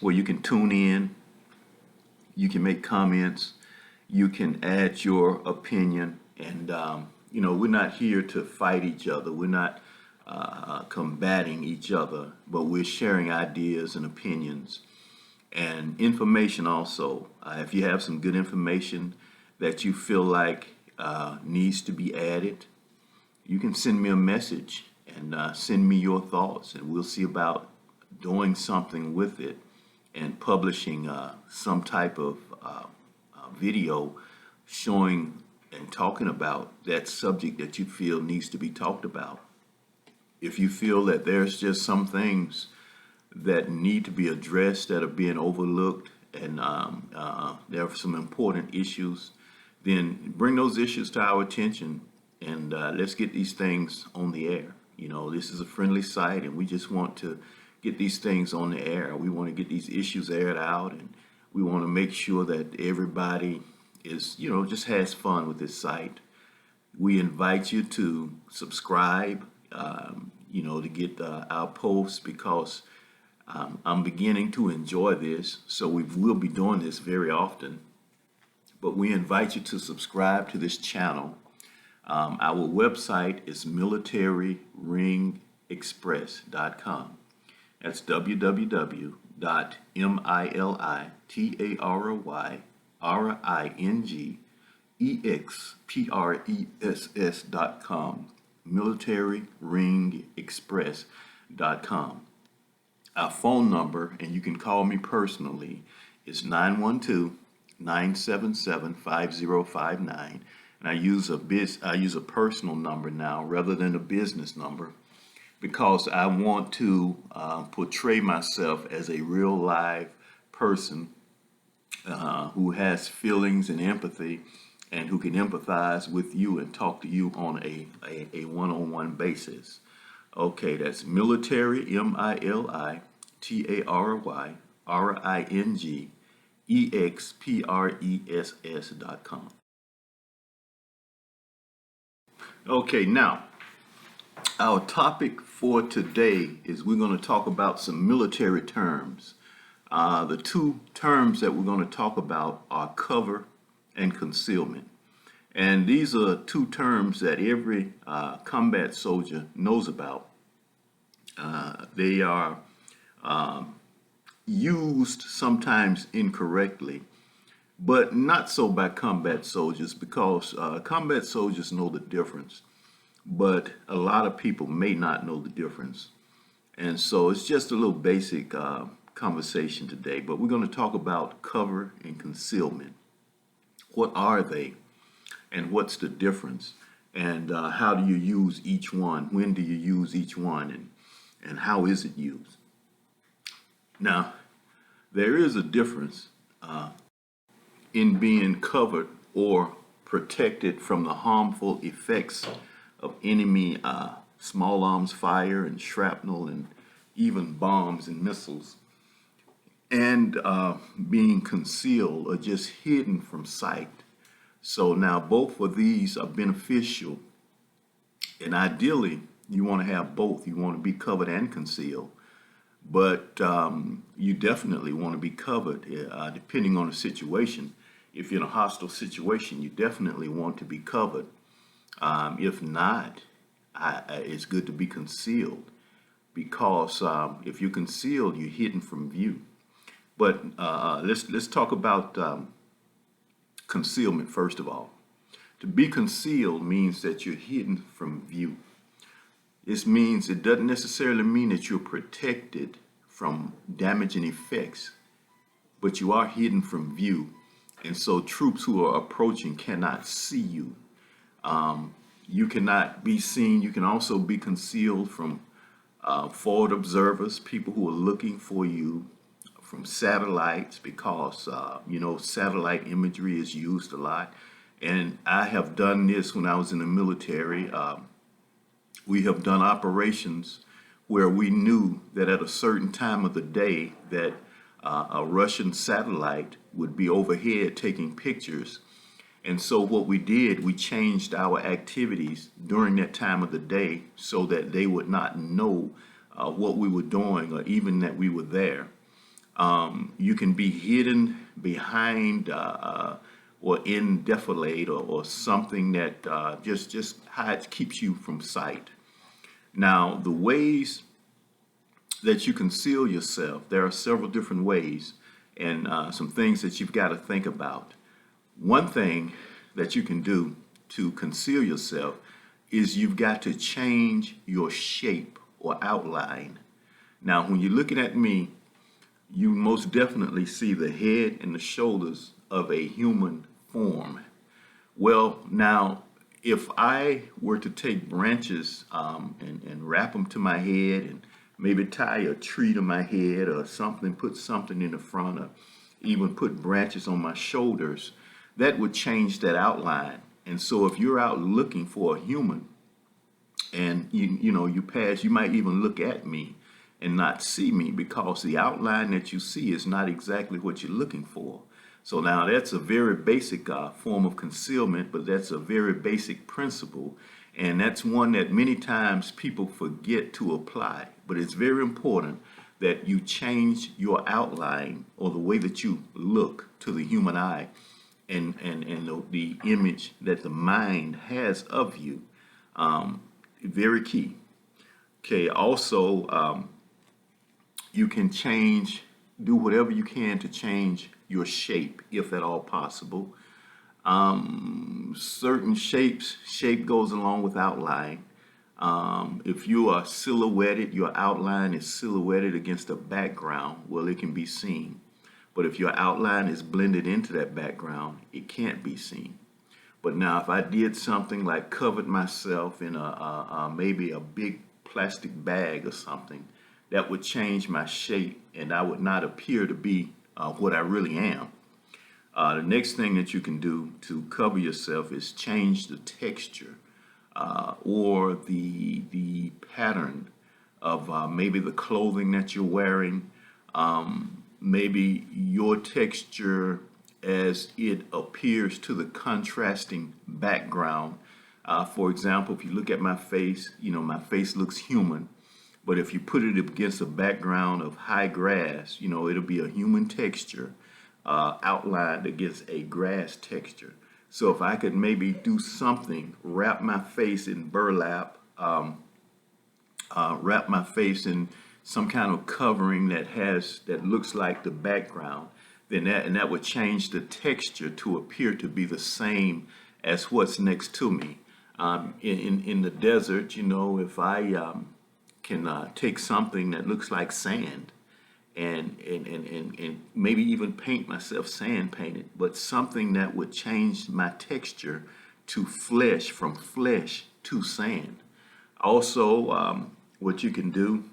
where you can tune in, you can make comments, you can add your opinion, and we're not here to fight each other. We're not combating each other, but we're sharing ideas and opinions and information also. If you have some good information that you feel like needs to be added, you can send me a message and send me your thoughts, and we'll see about doing something with it and publishing some type of video showing and talking about that subject that you feel needs to be talked about. If you feel that there's just some things that need to be addressed that are being overlooked, and there are some important issues, then bring those issues to our attention, and let's get these things on the air. This is a friendly site, and we just want to get these things on the air. We want to get these issues aired out, and we want to make sure that everybody is, just has fun with this site. We invite you to subscribe, to get our posts, because I'm beginning to enjoy this, so we will be doing this very often. But we invite you to subscribe to this channel. Our website is militaryringexpress.com. That's www.militaryringexpress.com. militaryringexpress.com. Our phone number, and you can call me personally, is 912-977-5059. And I use a personal number now rather than a business number, because I want to portray myself as a real live person who has feelings and empathy, and who can empathize with you and talk to you on a one-on-one basis. Okay, that's military, militaryringexpress.com. Okay, now, our topic for today is we're going to talk about some military terms. The two terms that we're going to talk about are cover and concealment. And these are two terms that every combat soldier knows about. They are used sometimes incorrectly, but not so by combat soldiers, because combat soldiers know the difference, but a lot of people may not know the difference. And so it's just a little basic conversation today, but we're going to talk about cover and concealment. What are they, and what's the difference, and how do you use each one? When do you use each one, and how is it used? Now, there is a difference in being covered or protected from the harmful effects of enemy small arms fire and shrapnel and even bombs and missiles, and being concealed or just hidden from sight. So now both of these are beneficial, and ideally you want to have both. You want to be covered and concealed, but you definitely want to be covered depending on the situation. If you're in a hostile situation, you definitely want to be covered. If not, it's good to be concealed, because if you're concealed, you're hidden from view. But let's talk about concealment first of all. To be concealed means that you're hidden from view. This means it doesn't necessarily mean that you're protected from damaging effects, but you are hidden from view. And so troops who are approaching cannot see you. You cannot be seen. You can also be concealed from forward observers, people who are looking for you, from satellites, because satellite imagery is used a lot. And I have done this when I was in the military. We have done operations where we knew that at a certain time of the day that a Russian satellite would be overhead taking pictures. And so what we did, we changed our activities during that time of the day so that they would not know what we were doing, or even that we were there. You can be hidden behind or in defilade or something that just hides, keeps you from sight. Now, the ways that you conceal yourself, there are several different ways and some things that you've got to think about. One thing that you can do to conceal yourself is you've got to change your shape or outline. Now, when you're looking at me, you most definitely see the head and the shoulders of a human form. Well, now, if I were to take branches and wrap them to my head and maybe tie a tree to my head or something, put something in the front, or even put branches on my shoulders, that would change that outline. And so if you're out looking for a human and you pass, you might even look at me and not see me because the outline that you see is not exactly what you're looking for. So now that's a very basic form of concealment, but that's a very basic principle. And that's one that many times people forget to apply. But it's very important that you change your outline or the way that you look to the human eye and the image that the mind has of you. Very key. Okay, also, you can do whatever you can to change your shape, if at all possible. Certain shape goes along with outline. If you are silhouetted, your outline is silhouetted against a background, well, it can be seen. But if your outline is blended into that background, it can't be seen. But now, if I did something like covered myself in maybe a big plastic bag or something, that would change my shape, and I would not appear to be what I really am. The next thing that you can do to cover yourself is change the texture or the pattern of maybe the clothing that you're wearing, maybe your texture as it appears to the contrasting background. For example, if you look at my face, my face looks human. But if you put it against a background of high grass, it'll be a human texture outlined against a grass texture. So if I could maybe do something, wrap my face in burlap, wrap my face in some kind of covering that looks like the background, then that would change the texture to appear to be the same as what's next to me. In the desert, if I can take something that looks like sand and maybe even paint myself sand painted, but something that would change my texture to flesh, from flesh to sand. Also, what you can do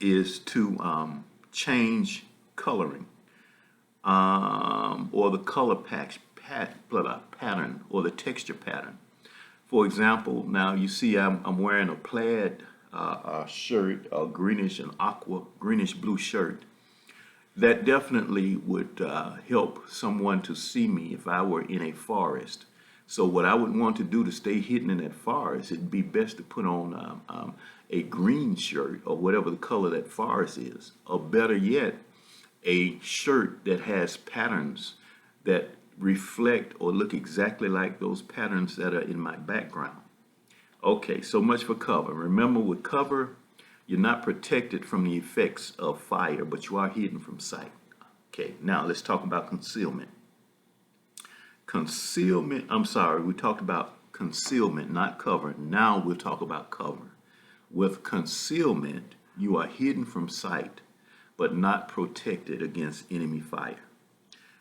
is to change coloring or the color pattern or the texture pattern. For example, now you see I'm wearing a plaid shirt, a greenish and greenish blue shirt. That definitely would help someone to see me if I were in a forest. So what I would want to do to stay hidden in that forest, it'd be best to put on a green shirt or whatever the color that forest is, or better yet, a shirt that has patterns that reflect or look exactly like those patterns that are in my background. Okay, so much for cover. Remember, with cover, you're not protected from the effects of fire, but you are hidden from sight. Okay, now let's talk about concealment. We talked about concealment, not cover. Now we'll talk about cover. With concealment, you are hidden from sight, but not protected against enemy fire.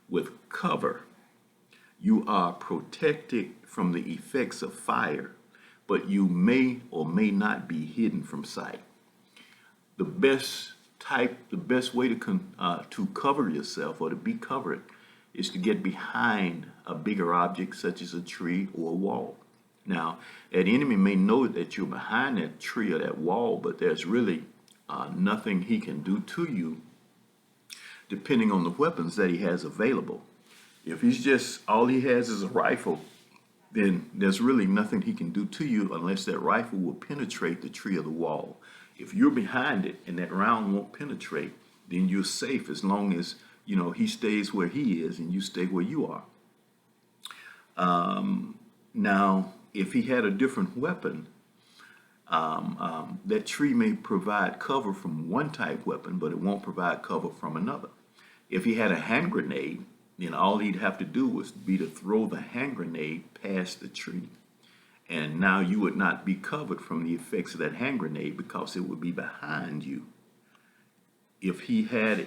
With cover, you are protected from the effects of fire, but you may or may not be hidden from sight. The best way to cover yourself or to be covered is to get behind a bigger object such as a tree or a wall. Now, an enemy may know that you're behind that tree or that wall, but there's really nothing he can do to you depending on the weapons that he has available. If all he has is a rifle, then there's really nothing he can do to you unless that rifle will penetrate the tree or the wall. If you're behind it and that round won't penetrate, then you're safe as long as, he stays where he is and you stay where you are. Now, if he had a different weapon, that tree may provide cover from one type weapon, but it won't provide cover from another. If he had a hand grenade, then all he'd have to do was be to throw the hand grenade past the tree. And now you would not be covered from the effects of that hand grenade because it would be behind you. If he had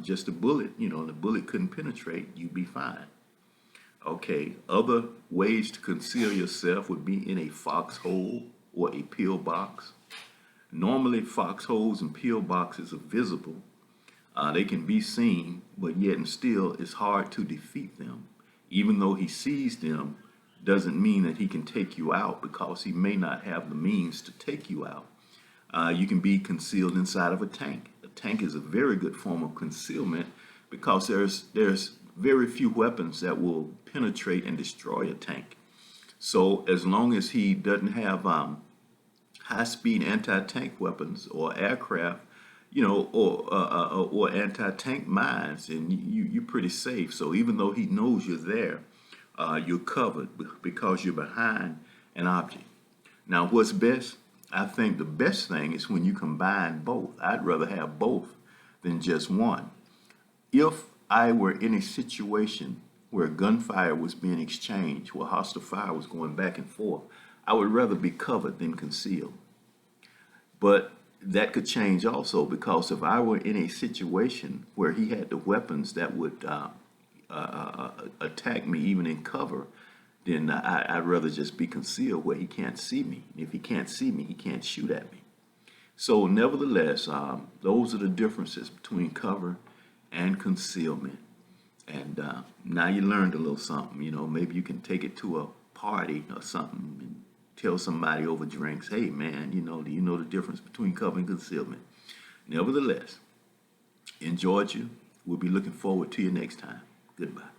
just a bullet, the bullet couldn't penetrate, you'd be fine. Okay, other ways to conceal yourself would be in a foxhole or a pillbox. Normally, foxholes and pillboxes are visible. They can be seen, but yet and still it's hard to defeat them. Even though he sees them, doesn't mean that he can take you out because he may not have the means to take you out. You can be concealed inside of a tank. A tank is a very good form of concealment because there's very few weapons that will penetrate and destroy a tank. So as long as he doesn't have high-speed anti-tank weapons or aircraft, or anti-tank mines, and you're pretty safe. So even though he knows you're there, you're covered because you're behind an object. Now, what's best? I think the best thing is when you combine both. I'd rather have both than just one. If I were in a situation where gunfire was being exchanged, where hostile fire was going back and forth, I would rather be covered than concealed. But that could change also, because if I were in a situation where he had the weapons that would attack me even in cover, then I'd rather just be concealed where he can't see me. If he can't see me, he can't shoot at me. So nevertheless, those are the differences between cover and concealment. And now you learned a little something. Maybe you can take it to a party or something and tell somebody over drinks, hey man, do you know the difference between cover and concealment? Nevertheless, enjoyed you. We'll be looking forward to you next time. Goodbye.